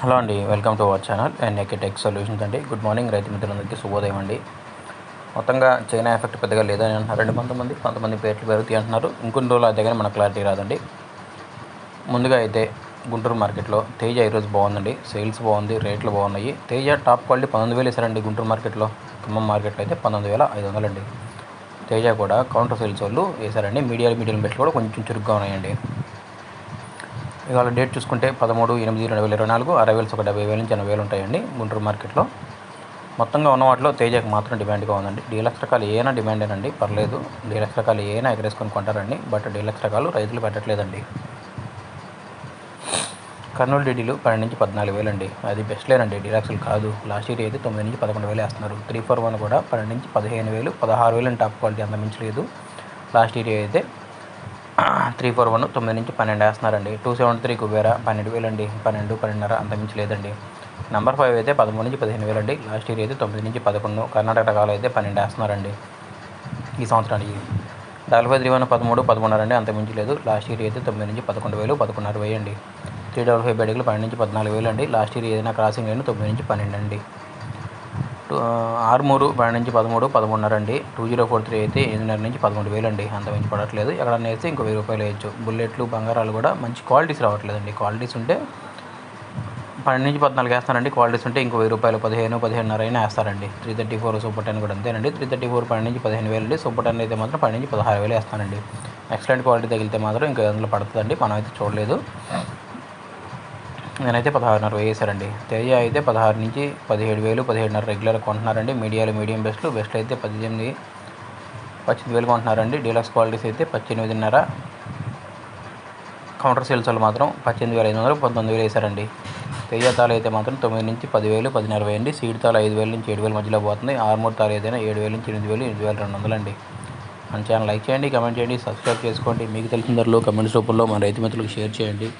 Hello అండి, welcome to our channel NAK tech solutions అండి. Good morning రైతు మిత్రులందరికీ శుభోదయం అండి. మొత్తంగా చైనా ఎఫెక్ట్ పెద్దగా లేదని అంటున్నారండి కొంతమంది పేర్లు పెరుగుతాయి అంటున్నారు. ఇంకొన్ని రోజులు అయితే కానీ మనకు క్లారిటీ రాదండి. ముందుగా అయితే గుంటూరు మార్కెట్లో తేజ ఈరోజు బాగుందండి. సేల్స్ బాగుంది, రేట్లు బాగున్నాయి. తేజ టాప్ క్వాలిటీ 19,000 వేసారండి గుంటూరు మార్కెట్లో. ఖమ్మం మార్కెట్లో అయితే 19,500 అండి. తేజ కూడా కౌంటర్ సేల్స్ వాళ్ళు వేశారండి. మీడియం బెస్ట్లు కూడా కొంచెం చురుగ్గా ఉన్నాయండి. ఇవాళ డేట్ చూసుకుంటే 13/8/2024 60,000 ఒక 70,000 నుంచి 80,000 ఉంటాయండి గుంటూరు మార్కెట్లో. మొత్తంగా ఉన్న వాటిలో తేజకు మాత్రం డిమాండ్గా ఉందండి. డీలక్స్ రకాలు ఏమైనా డిమాండేనండి, పర్లేదు. డీలక్స్ రకాలు ఏమైనా ఎగరేసుకొని కొంటారండి. బట్ డీలక్స్ రకాలు రైతులు పెట్టట్లేదండి. కర్నూలు డీడీలు 12 నుంచి 14,000 అండి. అది బెస్ట్ లేనండి, డీలక్స్లు కాదు. లాస్ట్ ఇయర్ అయితే 9 నుంచి 11,000 వేస్తున్నారు. 341 కూడా 12 నుంచి 15,000 16,000 టాప్ క్వాలిటీ అంత మించలేదు. లాస్ట్ ఇయర్ అయితే 341 9 నుంచి 12 వేస్తున్నారండి. 273 కుబేరా 12,000 అండి. 12, 12.5 అంత మించి లేదండి. నెంబర్ 5 అయితే 13 నుంచి 15,000 అండి. లాస్ట్ ఇయర్ అయితే 9 నుంచి 11. కర్ణాటక రకాలు అయితే 12 వేస్తున్నారండి ఈ సంవత్సరానికి. 4531 13, 13.5 అండి, అంత మించి లేదు. లాస్ట్ ఇయర్ అయితే 9 నుంచి 11,000 11.5 అండి. 355 బయటకులు 12 నుంచి 14,000 అండి. లాస్ట్ ఇయర్ ఏదైనా క్రాసింగ్ అయిన 9 నుంచి 12 అండి. 63 12 నుంచి 13, 13.5 అండి. 2043 అయితే 8.5 నుంచి 13,000 అండి, అంత మించి పడట్లేదు. ఎక్కడన్నా వేస్తే ఇంకో 1,000 రూపాయలు వేయచ్చు. బుల్లెట్లు బంగారాలు కూడా మంచి క్వాలిటీస్ రావట్లేదండి. క్వాలిటీస్ ఉంటే 12 నుంచి 14 వేస్తారండి. క్వాలిటీస్ ఉంటే ఇంకో 1,000 రూపాయలు 15, 15.5 అయినా వేస్తారండి. 334 సూపర్ 10 కూడా అంతేనండి. 334 12 నుంచి 15,000 అండి. సూపర్ 10 అయితే మాత్రం 12 నుంచి 16,000 వేస్తానండి. ఎక్సలెంట్ క్వాలిటీ తగిలితే మాత్రం ఇంకా అందులో పడుతుందండి. మనం అయితే చూడలేదు. నేనైతే 16.5 వేసారండి. తేజ అయితే 16 నుంచి 17,000 17.5 రెగ్యులర్ కొంటున్నారండి. మీడియం బెస్ట్లు అయితే 18,000 కొంటున్నారండి. డీలక్స్ క్వాలిటీస్ అయితే 18.5. కౌంటర్ సేల్స్ వాళ్ళు మాత్రం 18,500 19,000 వేసారండి. తేజ తాలు అయితే మాత్రం 9 నుంచి 10,000 10.5 అండి. సీడ్ తాలు 5,000 నుంచి 7,000 మధ్యలో పోతుంది. ఆర్మూర్ తాలు ఏదైనా 7,000 నుంచి 8,000 8,200 అండి. మన ఛానల్ లైక్ చేయండి, కమెంట్ చేయండి, సబ్స్క్రైబ్ చేసుకోండి. మీకు తెలిసిన ధరలో కమెంట్స్ రూపంలో మన రైతు మిత్రులకు షేర్ చేయండి.